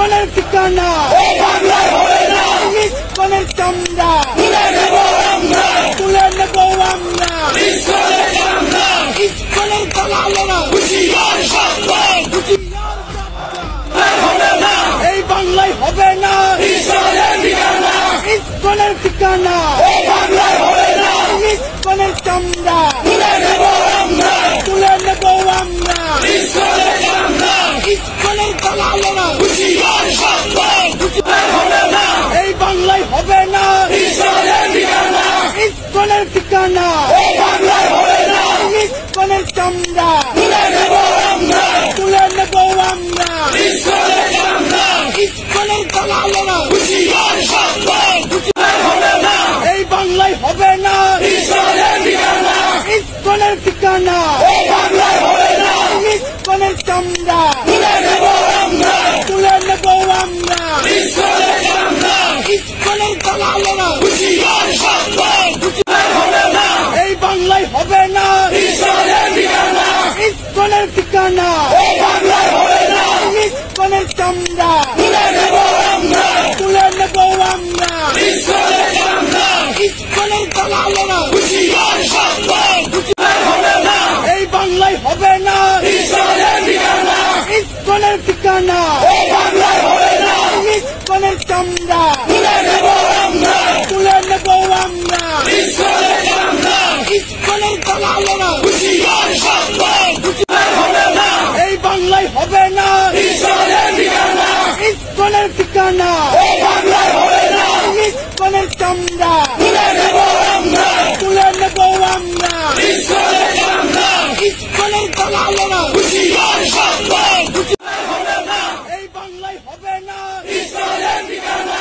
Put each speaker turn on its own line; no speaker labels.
ইসকনের ঠিকানা
এই বাংলায় হবে না।
ইসকনের চামড়া
তুলে নেব আমরা,
তুলে নেব আমরা।
ইসকনের চামড়া,
ইসকনের দালালেরা
হুঁশিয়ার সাবধান,
হুঁশিয়ার সাবধান।
আর হবে না।
এই বাংলায় হবে না
ইসকনের ঠিকানা
ইসকনের ঠিকানা
এই বাংলায় হবে না।
ইসকনের চামড়া
তুলে নেব আমরা,
তুলে নেব আমরা।
ইসকনের চামড়া,
ইসকনের দালালেরা
হুঁশিয়ার সাবধান, আর হবে না।
এই বাংলায় হবে না
ইসকনের ঠিকানা
ইসকনের ঠিকানা
এই বাংলায় হবে না।
ইসকনের চামড়া
তুলে নেব আমরা,
তুলে নেব আমরা।
ইসকনের চামড়া,
ইসকনের দালালেরা
হুঁশিয়ার সাবধান, আর হবে না।
এই বাংলায় হবে না
ইসকনের ঠিকানা
ইসকনের ঠিকানা
এই বাংলায় হবে না।
ইসকনের চামড়া
তুলে নেব আমরা,
তুলে নেব আমরা।
ইসকনের চামড়া,
ইসকনের দালালেরা
হুঁশিয়ার সাবধান, আর হবে না।
এই বাংলায় হবে না
ইসকনের ঠিকানা
ইসকনের ঠিকানা
এই বাংলায় হবে না।
ইসকনের চামড়া
তুলে নেব আমরা,
তুলে নেব আমরা।
ইসকনের চামড়া,
ইসকনের দালালেরা
হুঁশিয়ার সাবধান, আর হবে না।
এই বাংলায় হবে না
ইসকনের ঠিকানা
ইসকনের ঠিকানা
এই বাংলায় হবে না।
ইসকনের চামড়া
তুলে নেব আমরা,
তুলে নেব আমরা।
ইসকনের চামড়া,
ইসকনের দালালেরা
হুঁশিয়ার সাবধান, আর হবে না।
এই বাংলায় হবে না
ইসকনের ঠিকানা
ইসকনের ঠিকানা
এই বাংলায় হবে না।
ইসকনের চামড়া
তুলে নেব আমরা,
তুলে নেব আমরা।
ইসকনের চামড়া,
ইসকনের দালালেরা
হুঁশিয়ার সাবধান, আর হবে না।
এই বাংলায় হবে না
ইসকনের ঠিকানা